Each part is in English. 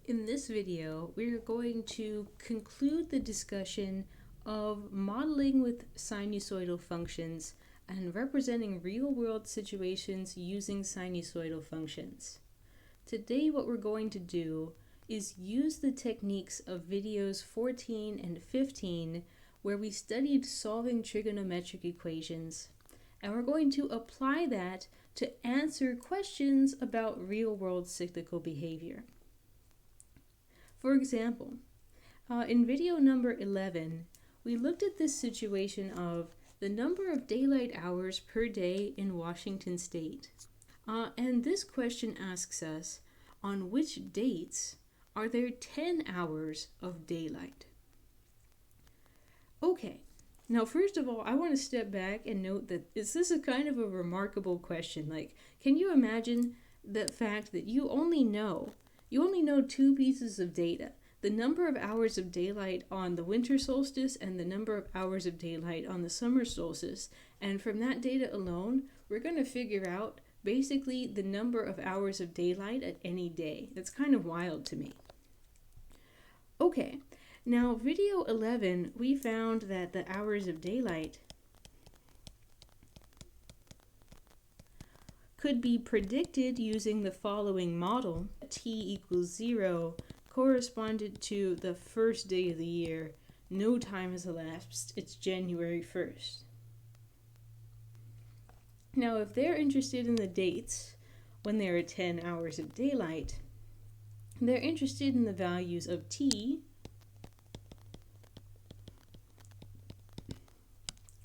In this video, we're going to conclude the discussion of modeling with sinusoidal functions and representing real-world situations using sinusoidal functions. Today, what we're going to do is use the techniques of videos 14 and 15, where we studied solving trigonometric equations, and we're going to apply that to answer questions about real-world cyclical behavior. For example, in video number 11, we looked at this situation of the number of daylight hours per day in Washington state. And this question asks us, on which dates are there 10 hours of daylight? Okay, now first of all, I want to step back and note that this is kind of a remarkable question. Like, can you imagine the fact that you only know two pieces of data, the number of hours of daylight on the winter solstice and the number of hours of daylight on the summer solstice, and from that data alone, we're going to figure out basically the number of hours of daylight at any day. That's kind of wild to me. Okay, now video 11, we found that the hours of daylight could be predicted using the following model. T equals 0 corresponded to the first day of the year. No time has elapsed. It's January 1st. Now, if they're interested in the dates when there are 10 hours of daylight, they're interested in the values of T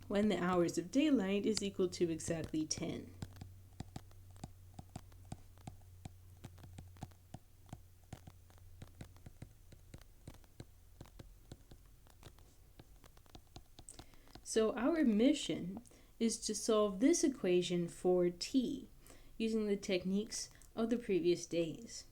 when the hours of daylight is equal to exactly 10. So our mission is to solve this equation for T using the techniques of the previous days.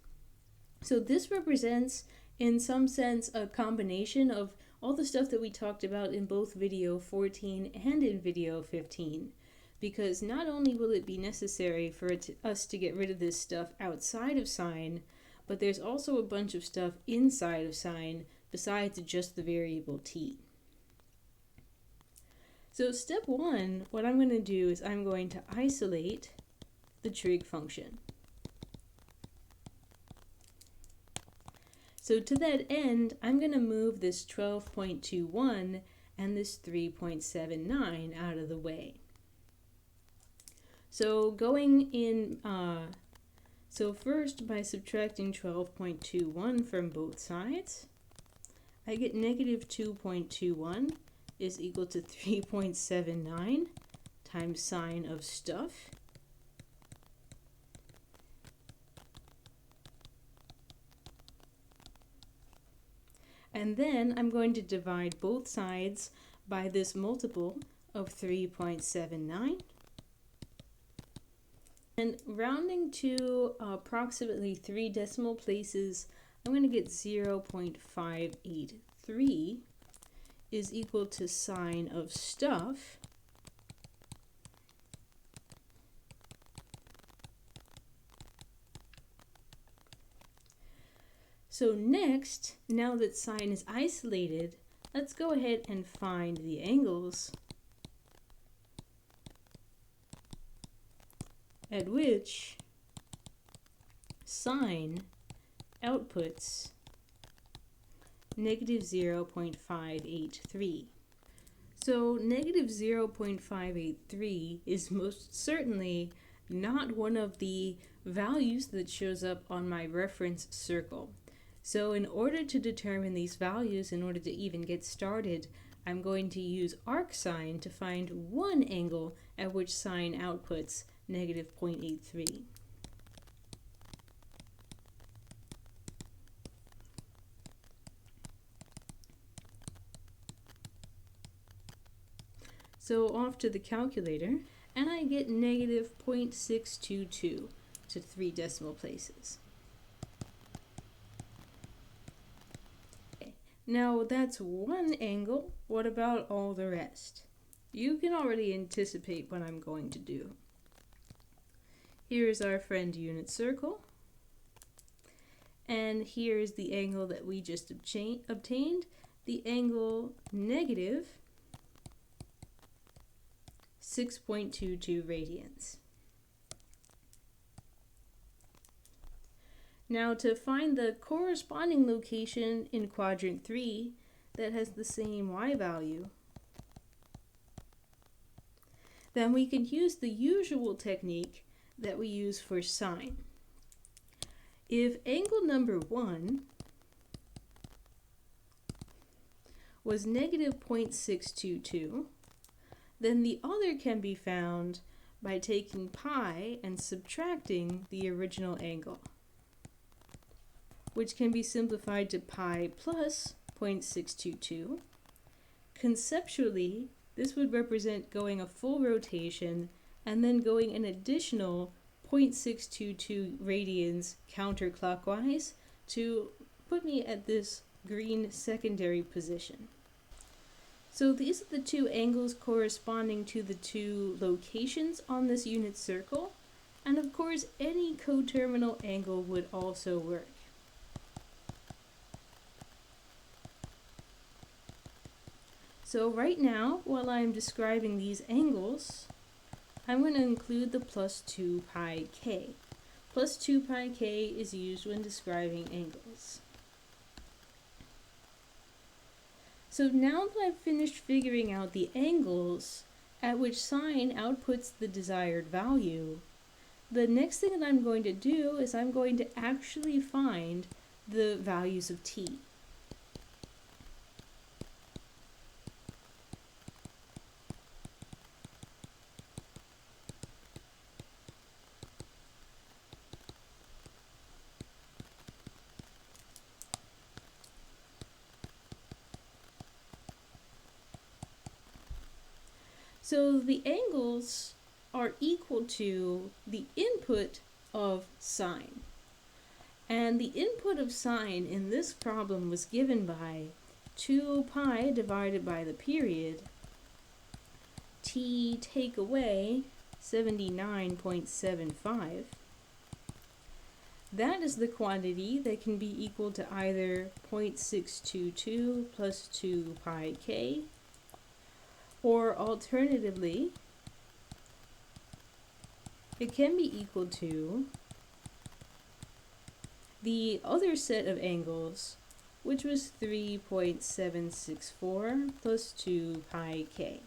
So this represents, in some sense, a combination of all the stuff that we talked about in both video 14 and in video 15, because not only will it be necessary for us to get rid of this stuff outside of sine, but there's also a bunch of stuff inside of sine besides just the variable t. So step one, what I'm going to do is I'm going to isolate the trig function. So to that end, I'm going to move this 12.21 and this 3.79 out of the way. So going in, so first by subtracting 12.21 from both sides, I get negative 2.21 is equal to 3.79 times sine of stuff. And then I'm going to divide both sides by this multiple of 3.79. And rounding to approximately 3 decimal places, I'm going to get 0.583 is equal to sine of stuff So next, now that sine is isolated, let's go ahead and find the angles at which sine outputs negative 0.583. So negative 0.583 is most certainly not one of the values that shows up on my reference circle. So in order to determine these values, in order to even get started, I'm going to use arcsine to find one angle at which sine outputs negative 0.83. So off to the calculator, and I get negative 0.622 to 3 decimal places. Okay. Now that's one angle. What about all the rest? You can already anticipate what I'm going to do. Here's our friend unit circle. And here's the angle that we just obtained, the angle negative 6.22 radians. Now to find the corresponding location in quadrant 3 that has the same y value, then we can use the usual technique that we use for sine. If angle number 1 was negative 0.622, then the other can be found by taking pi and subtracting the original angle, which can be simplified to pi plus 0.622. Conceptually, this would represent going a full rotation and then going an additional 0.622 radians counterclockwise to put me at this green secondary position. So these are the two angles corresponding to the two locations on this unit circle, and of course any coterminal angle would also work. So right now, while I'm describing these angles, I'm going to include the plus 2 pi k. Plus 2 pi k is used when describing angles. So now that I've finished figuring out the angles at which sine outputs the desired value, the next thing that I'm going to do is I'm going to actually find the values of t. So the angles are equal to the input of sine. And the input of sine in this problem was given by 2 pi divided by the period, t take away 79.75. That is the quantity that can be equal to either 0.622 plus 2 pi k, or alternatively, it can be equal to the other set of angles, which was 3.764 plus 2 pi k.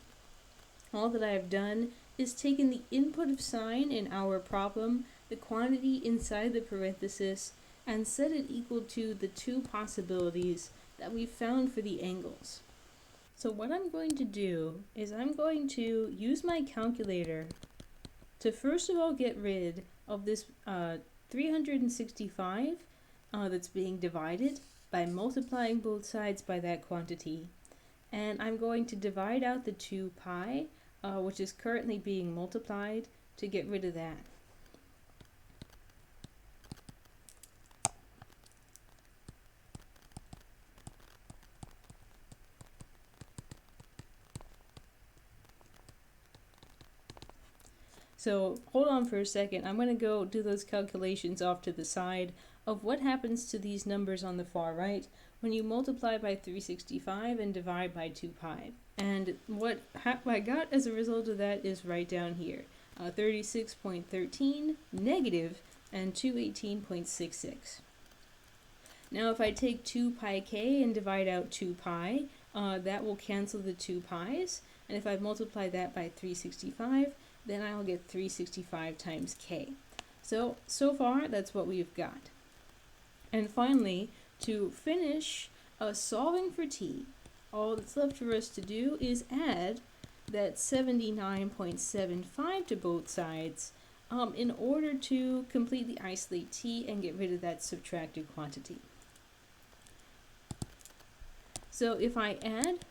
All that I have done is taken the input of sine in our problem, the quantity inside the parenthesis, and set it equal to the two possibilities that we found for the angles. So what I'm going to do is I'm going to use my calculator to first of all get rid of this 365 that's being divided by multiplying both sides by that quantity. And I'm going to divide out the 2 pi, which is currently being multiplied, to get rid of that. So hold on for a second. I'm going to go do those calculations off to the side of what happens to these numbers on the far right when you multiply by 365 and divide by 2 pi. And what I got as a result of that is right down here. 36.13 negative and 218.66. Now if I take 2 pi k and divide out 2 pi, that will cancel the 2 pi's. And if I multiply that by 365, then I'll get 365 times k. So far, that's what we've got. And finally, to finish solving for t, all that's left for us to do is add that 79.75 to both sides in order to completely isolate t and get rid of that subtracted quantity. So if I add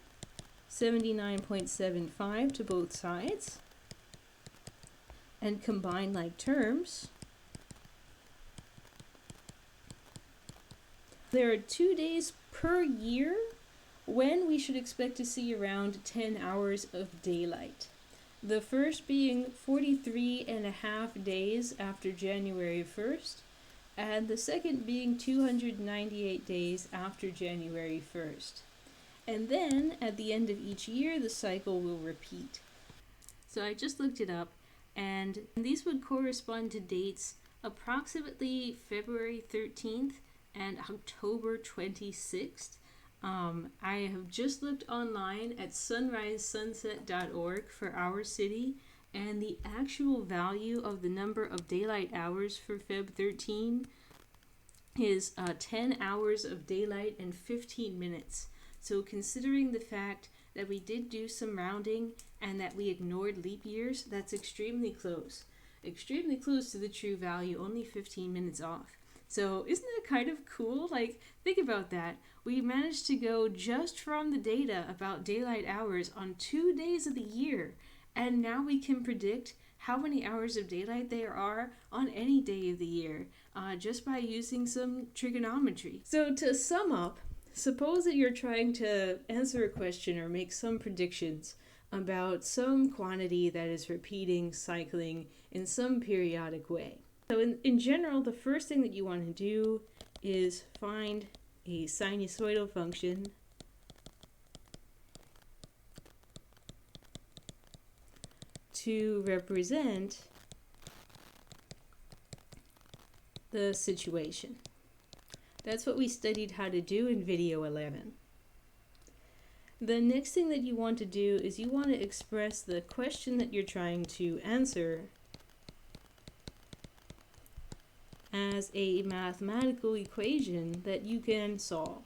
79.75 to both sides and combine like terms, there are 2 days per year when we should expect to see around 10 hours of daylight. The first being 43 and a half days after January 1st, and the second being 298 days after January 1st. And then at the end of each year, the cycle will repeat. So I just looked it up, and these would correspond to dates approximately February 13th and October 26th. I have just looked online at sunrisesunset.org for our city, and the actual value of the number of daylight hours for Feb 13 is 10 hours of daylight and 15 minutes. So considering the fact that we did do some rounding and that we ignored leap years, that's extremely close. Extremely close to the true value, only 15 minutes off. So isn't that kind of cool? Like, think about that. We managed to go just from the data about daylight hours on 2 days of the year, and now we can predict how many hours of daylight there are on any day of the year, just by using some trigonometry. So to sum up, suppose that you're trying to answer a question or make some predictions about some quantity that is repeating, cycling in some periodic way. So in general, the first thing that you want to do is find a sinusoidal function to represent the situation. That's what we studied how to do in video 11. The next thing that you want to do is you want to express the question that you're trying to answer as a mathematical equation that you can solve.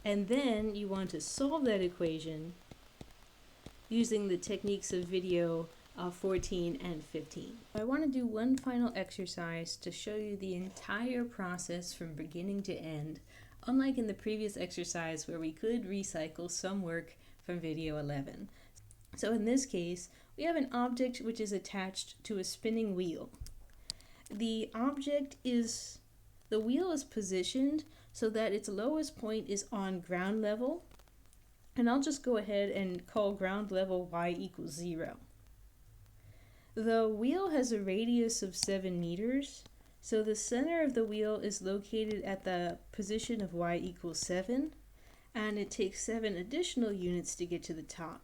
And then you want to solve that equation using the techniques of video 14 and 15. I want to do one final exercise to show you the entire process from beginning to end, unlike in the previous exercise where we could recycle some work from video 11. So in this case, we have an object which is attached to a spinning wheel. The wheel is positioned so that its lowest point is on ground level, and I'll just go ahead and call ground level y equals 0. The wheel has a radius of 7 meters, so the center of the wheel is located at the position of y equals 7, and it takes 7 additional units to get to the top.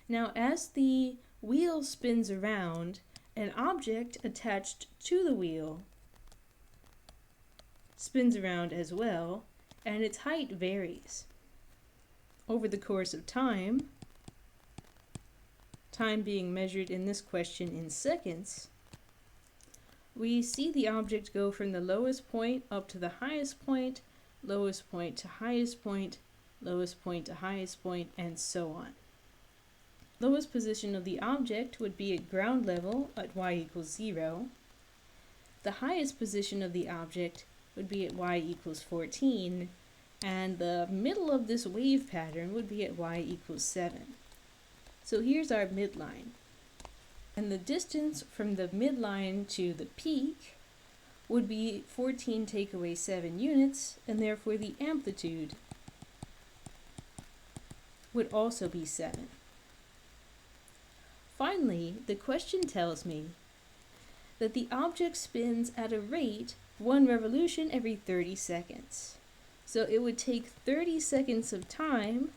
Now, as the wheel spins around, an object attached to the wheel spins around as well, and its height varies. Over the course of time being measured in this question in seconds, we see the object go from the lowest point up to the highest point, lowest point to highest point, lowest point to highest point, and so on. Lowest position of the object would be at ground level at y equals 0. The highest position of the object would be at y equals 14, and the middle of this wave pattern would be at y equals 7. So here's our midline. And the distance from the midline to the peak would be 14 take away 7 units, and therefore the amplitude would also be 7. Finally, the question tells me that the object spins at a rate 1 revolution every 30 seconds. So it would take 30 seconds of time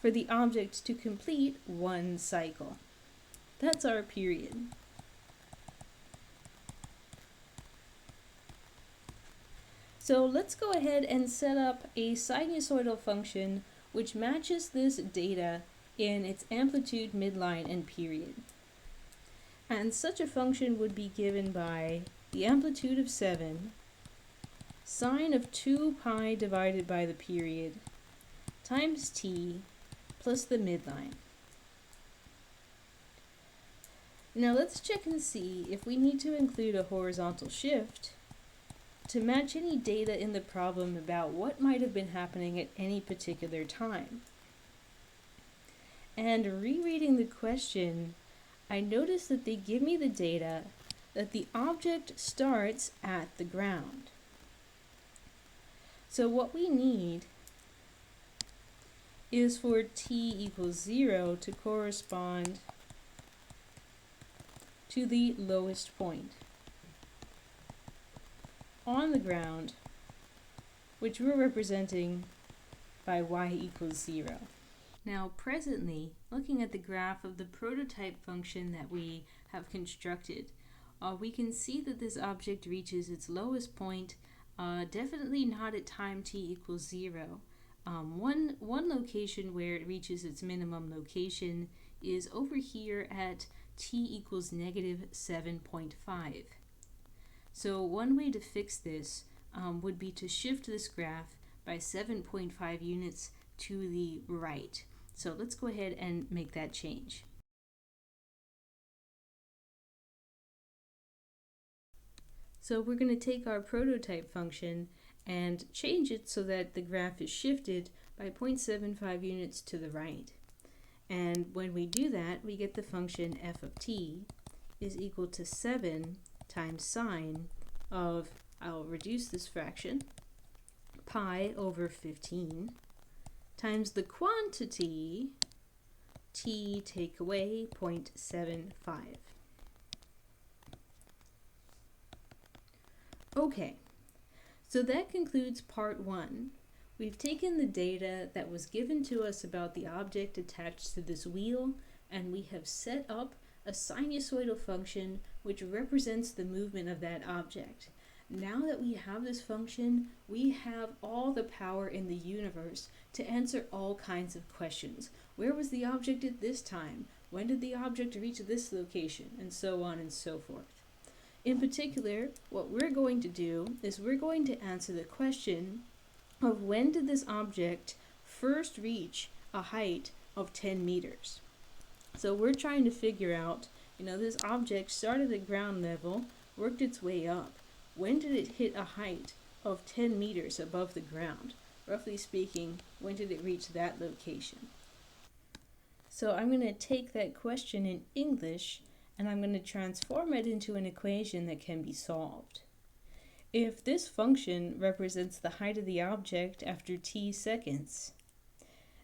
for the object to complete 1 cycle. That's our period. So let's go ahead and set up a sinusoidal function which matches this data in its amplitude, midline, and period. And such a function would be given by the amplitude of 7, sine of 2 pi divided by the period, times t, plus the midline. Now let's check and see if we need to include a horizontal shift to match any data in the problem about what might have been happening at any particular time. And rereading the question, I notice that they give me the data that the object starts at the ground. So what we need is for t equals 0 to correspond to the lowest point on the ground, which we're representing by y equals 0. Now presently, looking at the graph of the prototype function that we have constructed, we can see that this object reaches its lowest point, definitely not at time t equals 0. One location where it reaches its minimum location is over here at t equals negative 7.5. So one way to fix this would be to shift this graph by 7.5 units to the right. So let's go ahead and make that change. So we're going to take our prototype function and change it so that the graph is shifted by 0.75 units to the right. And when we do that, we get the function f of t is equal to 7 times sine of, I'll reduce this fraction, pi over 15 times the quantity t take away 0.75. Okay, so that concludes part 1. We've taken the data that was given to us about the object attached to this wheel, and we have set up a sinusoidal function which represents the movement of that object. Now that we have this function, we have all the power in the universe to answer all kinds of questions. Where was the object at this time? When did the object reach this location? And so on and so forth. In particular, what we're going to do is we're going to answer the question of when did this object first reach a height of 10 meters. So we're trying to figure out, this object started at ground level, worked its way up. When did it hit a height of 10 meters above the ground? Roughly speaking, when did it reach that location? So I'm going to take that question in English and I'm going to transform it into an equation that can be solved. If this function represents the height of the object after t seconds,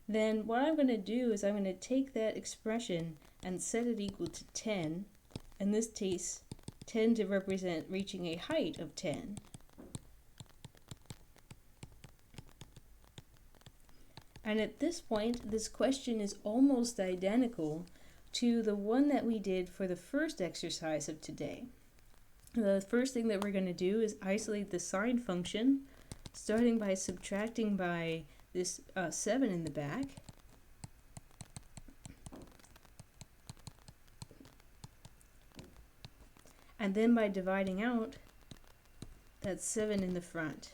then what I'm going to do is I'm going to take that expression and set it equal to 10. In this case, 10 to represent reaching a height of 10. And at this point, this question is almost identical to the one that we did for the first exercise of today. The first thing that we're going to do is isolate the sine function, starting by subtracting by this 7 in the back. And then by dividing out that 7 in the front.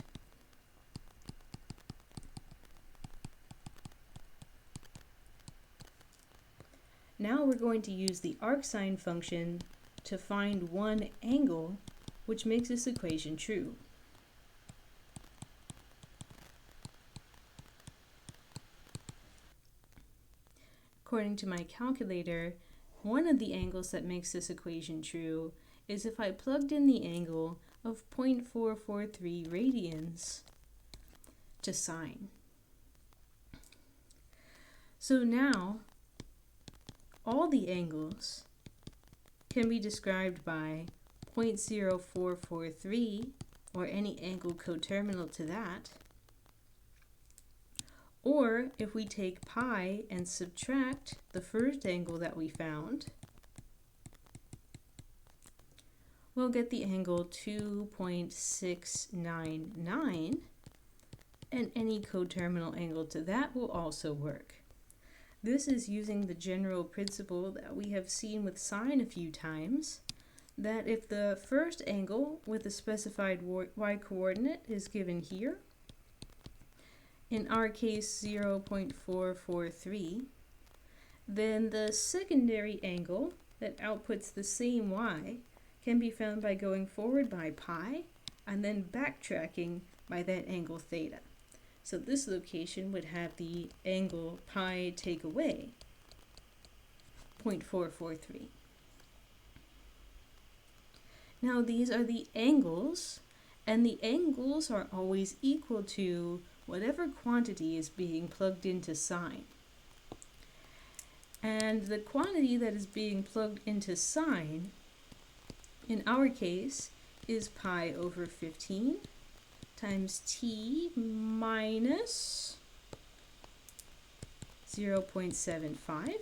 Now we're going to use the arcsine function to find one angle which makes this equation true. According to my calculator, one of the angles that makes this equation true is if I plugged in the angle of 0.443 radians to sine. So now, all the angles can be described by 0.0443, or any angle coterminal to that. Or if we take pi and subtract the first angle that we found, we'll get the angle 2.699, and any coterminal angle to that will also work. This is using the general principle that we have seen with sine a few times, that if the first angle with the specified y-coordinate is given here, in our case 0.443, then the secondary angle that outputs the same y can be found by going forward by pi and then backtracking by that angle theta. So this location would have the angle pi take away 0.443. Now these are the angles, and the angles are always equal to whatever quantity is being plugged into sine. And the quantity that is being plugged into sine, in our case, is pi over 15 times t minus 0.75.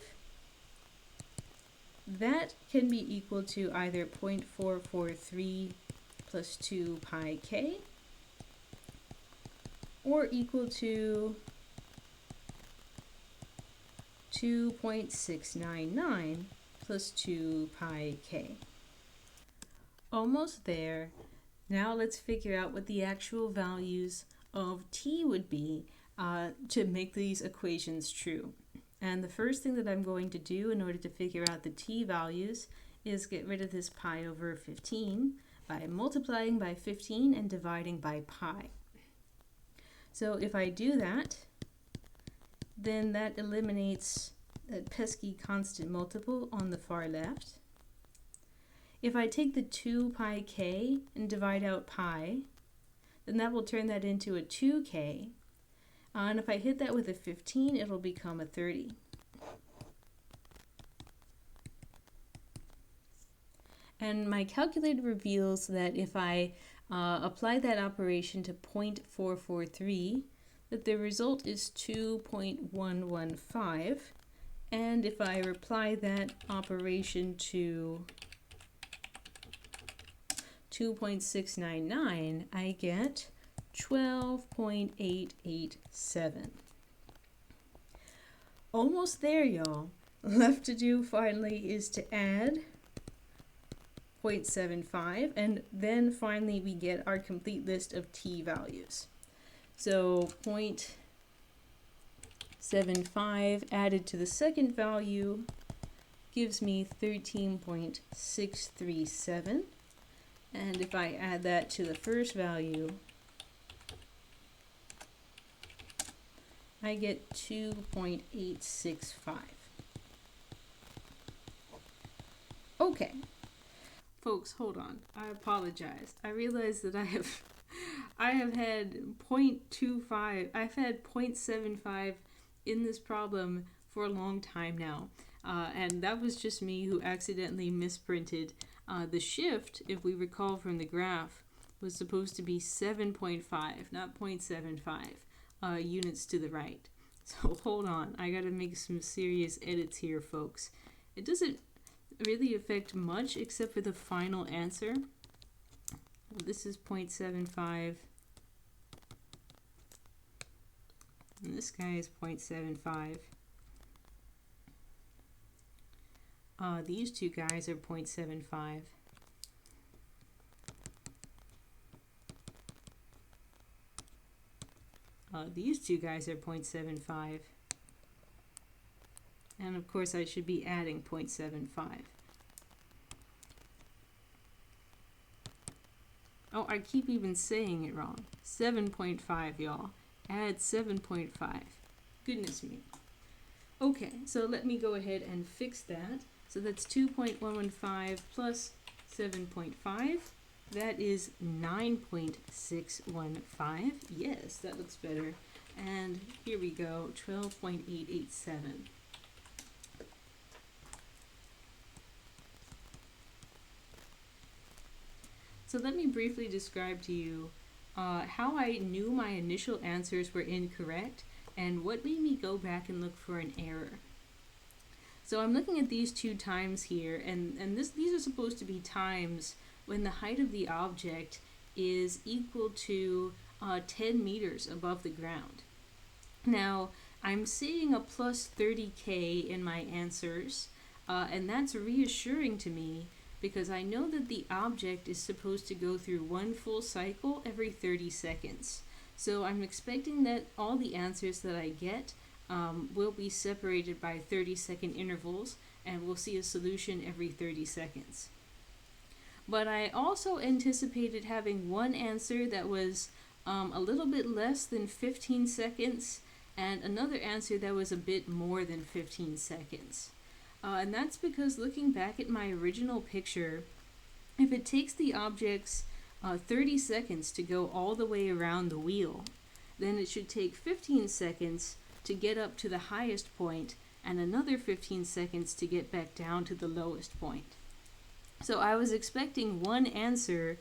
That can be equal to either 0.443 plus 2 pi k, or equal to 2.699 plus 2 pi k. Almost there. Now let's figure out what the actual values of t would be to make these equations true. And the first thing that I'm going to do in order to figure out the t values is get rid of this pi over 15 by multiplying by 15 and dividing by pi. So if I do that, then that eliminates that pesky constant multiple on the far left. If I take the 2 pi k and divide out pi, then that will turn that into a 2k. And if I hit that with a 15, it'll become a 30. And my calculator reveals that if I apply that operation to 0.443, that the result is 2.115. And if I apply that operation to 2.699, I get 12.887. Almost there, y'all. Left to do finally is to add 0.75, and then finally we get our complete list of t values. So 0.75 added to the second value gives me 13.637. And if I add that to the first value, I get 2.865. Okay. Folks, hold on. I apologize. I realize that I have had 0.25, I've had 0.75 in this problem for a long time now. And that was just me who accidentally misprinted. The shift, if we recall from the graph, was supposed to be 7.5, not 0.75 units to the right. So hold on, I gotta make some serious edits here, folks. It doesn't really affect much except for the final answer. This is 0.75. And this guy is 0.75. These two guys are 0.75. These two guys are 0.75. And of course I should be adding 0.75. Oh, I keep even saying it wrong. 7.5, y'all. Add 7.5. Goodness me. Okay, so let me go ahead and fix that. So that's 2.115 plus 7.5. That is 9.615. Yes, that looks better. And here we go, 12.887. So let me briefly describe to you how I knew my initial answers were incorrect and what made me go back and look for an error. So I'm looking at these two times here, and these are supposed to be times when the height of the object is equal to 10 meters above the ground. Now, I'm seeing a plus 30k in my answers, and that's reassuring to me because I know that the object is supposed to go through one full cycle every 30 seconds. So I'm expecting that all the answers that I get will be separated by 30-second intervals, and we'll see a solution every 30 seconds. But I also anticipated having one answer that was a little bit less than 15 seconds and another answer that was a bit more than 15 seconds. And that's because looking back at my original picture, if it takes the objects 30 seconds to go all the way around the wheel, then it should take 15 seconds to get up to the highest point and another 15 seconds to get back down to the lowest point. So I was expecting one answer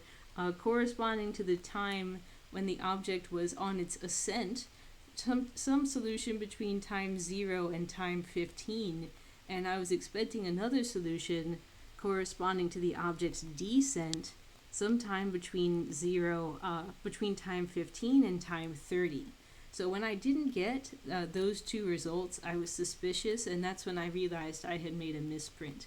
corresponding to the time when the object was on its ascent, some solution between time 0 and time 15, and I was expecting another solution corresponding to the object's descent sometime between between time 15 and time 30. So when I didn't get those two results, I was suspicious, and that's when I realized I had made a misprint.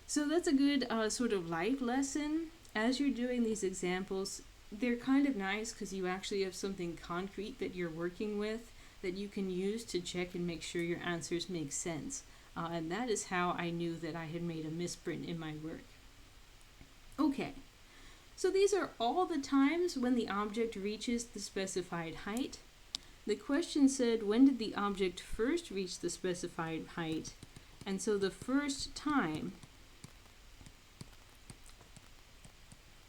So that's a good sort of life lesson. As you're doing these examples, they're kind of nice because you actually have something concrete that you're working with that you can use to check and make sure your answers make sense. And that is how I knew that I had made a misprint in my work. Okay, so these are all the times when the object reaches the specified height. The question said, when did the object first reach the specified height? And so the first time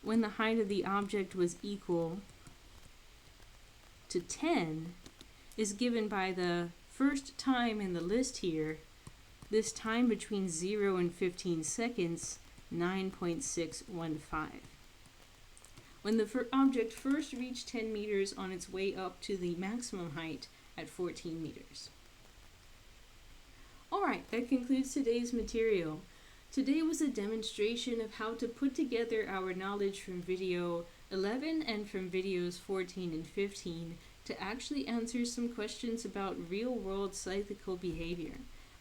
when the height of the object was equal to 10 is given by the first time in the list here, this time between 0 and 15 seconds, 9.615. When the object first reached 10 meters on its way up to the maximum height at 14 meters. Alright, that concludes today's material. Today was a demonstration of how to put together our knowledge from video 11 and from videos 14 and 15 to actually answer some questions about real-world cyclical behavior.